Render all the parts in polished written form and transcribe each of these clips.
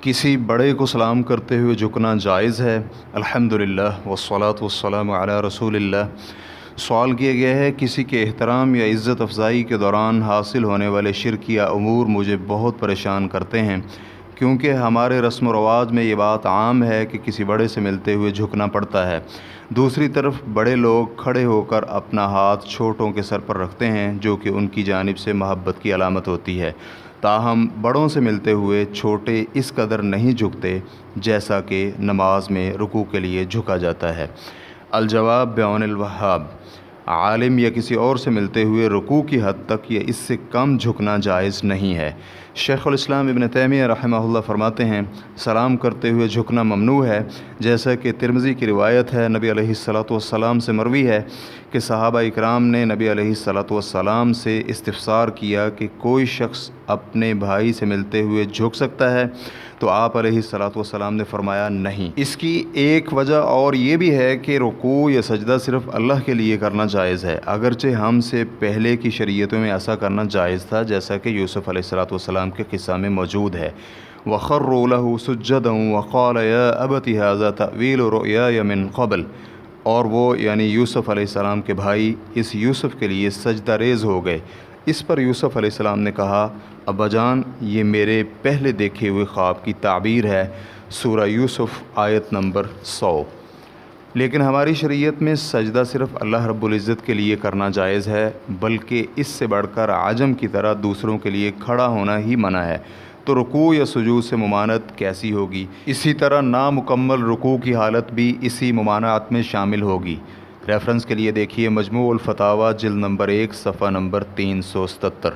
किसी बड़े को सलाम करते हुए झुकना जायज़ है? अल्हम्दुलिल्लाह वस्सलातु वस्सलामु अला रसूलिल्लाह। सवाल किया गया है, किसी के एहतराम या इज़्ज़त अफ़ज़ाई के दौरान हासिल होने वाले शिर्क या अमूर मुझे बहुत परेशान करते हैं, क्योंकि हमारे रस्म व रवाज में ये बात आम है कि किसी बड़े से मिलते हुए झुकना पड़ता है। दूसरी तरफ बड़े लोग खड़े होकर अपना हाथ छोटों के सर पर रखते हैं, जो कि उनकी जानिब से मोहब्बत की अलामत होती है। ताहम बड़ों से मिलते हुए छोटे इस कदर नहीं झुकते जैसा कि नमाज में रुकू के लिए झुका जाता है। अल-जवाब बयानुल वहाब। आलिम या किसी और से मिलते हुए रुकू की हद तक या इससे कम झुकना जायज़ नहीं है। शेखुल इस्लाम इब्न तैमिया रहमहुल्लाह फरमाते हैं, सलाम करते हुए झुकना ममनू है, जैसा कि तिर्मिज़ी की रिवायत है। नबी अलैहिस्सलातु वस्सलाम से मरवी है कि सहाबा इकराम ने नबी अलैहिस्सलातु वस्सलाम से इस्तिफ़सार किया कि कोई शख्स अपने भाई से मिलते हुए झुक सकता है, तो आप अलैहिस्सलातु वस्सलाम ने फरमाया नहीं। इसकी एक वजह और ये भी है कि रुकू या सजदा सिर्फ़ अल्लाह के लिए करना जायज़ है, अगरचे हमसे पहले की शरीयतों में ऐसा करना जायज़ था, जैसा कि यूसुफ़ अलैहिस्सलातु वस्सलाम के क़िस्सा में मौजूद है। वख़र्रू लहू सुज्जदन वक़ाल या अबती हाज़ा तअवीलु रुअयाय मिन क़ब्ल। और वो यानी यूसुफ़ अलैहिस्सलाम के भाई इस यूसुफ़ के लिए सजदा रेज़ हो गए। इस पर यूसुफ़ अलैहिस्सलाम ने कहा, अब्बाजान, ये मेरे पहले देखे हुए ख्वाब की ताबीर है। सूरह यूसुफ़ आयत नंबर 100। लेकिन हमारी शरीयत में सजदा सिर्फ़ अल्लाह रब्बुल इज़्ज़त के लिए करना जायज़ है, बल्कि इससे बढ़कर आजम की तरह दूसरों के लिए खड़ा होना ही मना है। तो रुकू या सुजूद से मुमानत कैसी होगी? इसी तरह नामुकम्मल रुकू की हालत भी इसी मुमानात में शामिल होगी। रेफरेंस के लिए देखिए मजमू उल फतावा जिल्द नंबर 1 सफ़ा नंबर 377।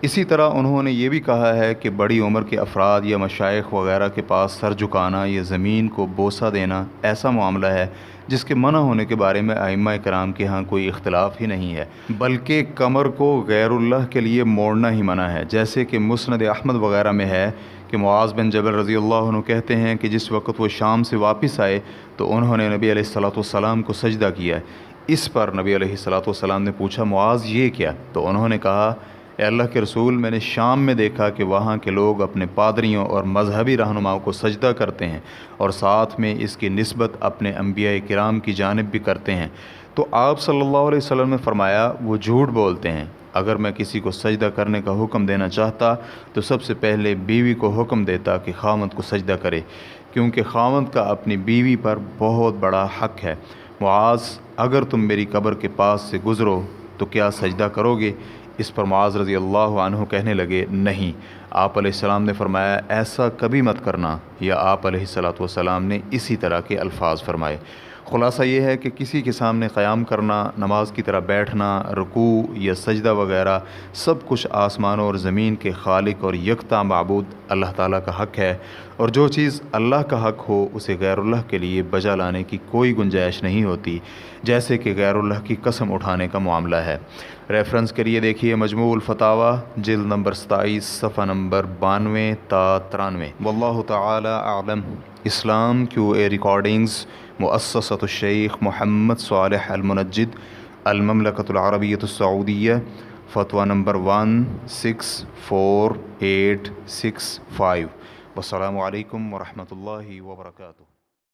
इसी तरह उन्होंने ये भी कहा है कि बड़ी उम्र के अफराद या मशाइख वगैरह के पास सर झुकाना या ज़मीन को बोसा देना ऐसा मामला है जिसके मना होने के बारे में अइम्मा इकराम के यहाँ कोई इख्तिलाफ ही नहीं है, बल्कि कमर को गैरुल्लाह के लिए मोड़ना ही मना है। जैसे कि मुस्नद अहमद वगैरह में है कि मुआज़ बिन जबल रज़ियल्लाहु अन्हु कहते हैं कि जिस वक़्त वो शाम से वापस आए तो उन्होंने नबी अलैहिस्सलातु वस्सलाम को सजदा किया। इस पर नबी अलैहिस्सलातु वस्सलाम ने पूछा, मुआज़ ये क्या? तो उन्होंने कहा, ए अल्लाह के रसूल, मैंने शाम में देखा कि वहाँ के लोग अपने पादरियों और मजहबी रहनुमाओं को सजदा करते हैं और साथ में इसकी निस्बत अपने अंबिया किराम की जानिब भी करते हैं। तो आप सल्लल्लाहु अलैहि वसल्लम ने फरमाया, वो झूठ बोलते हैं। अगर मैं किसी को सजदा करने का हुक्म देना चाहता तो सबसे पहले बीवी को हुक्म देता कि खामद को सजदा करे, क्योंकि खामद का अपनी बीवी पर बहुत बड़ा हक़ है। मुआज़, अगर तुम मेरी कब्र के पास से गुज़रो तो क्या सजदा करोगे? इस पर मुआज़ रज़ियल्लाहु अन्हु कहने लगे, नहीं। आप अलैहिस्सलाम ने फरमाया, ऐसा कभी मत करना, या आप अलैहिस्सलातु वस्सलाम ने इसी तरह के अल्फाज फरमाए। ख़ुलासा ये है कि किसी के सामने क़याम करना, नमाज की तरह बैठना, रुकू या सजदा वगैरह सब कुछ आसमानों और ज़मीन के खालिक और यकता माबूद अल्लाह ताला का हक़ है, और जो चीज़ अल्लाह का हक़ हो उसे गैरुल्लाह के लिए बजा लाने की कोई गुंजाइश नहीं होती, जैसे कि गैरुल्लाह की कसम उठाने का मामला है। रेफरेंस के लिए देखिए मजमू उल फतावा जिल्द नंबर 27 सफ़ा नंबर 92 ता 93। वल्लाहु ताला आलम। इस्लाम Q&A रिकॉर्डिंग्स मुअस्ससतुश शेख मोहम्मद सालेह अल मुनज्जिद अल ममलकतुल अरबिय्यतुस सऊदिय्या, फ़तवा नंबर 164865। वस्सलामु अलैकुम व रहमतुल्लाहि व बरकातुहू।